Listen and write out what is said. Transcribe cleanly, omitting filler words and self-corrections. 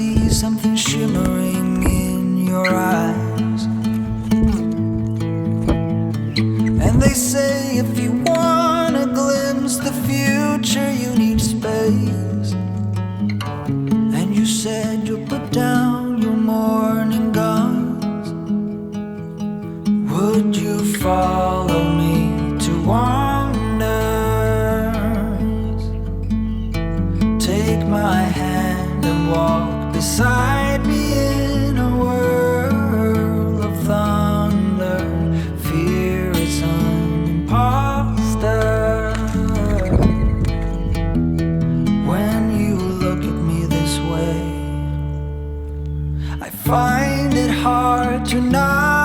see something shimmering in your eyes. And they say if you wanna glimpse the future, you need space. And you said you'll put down your mourning doves. Would you follow me to wonders? Take my hand and walk beside me in a world of thunder. Fear is an imposter. When you look at me this way, I find it hard to not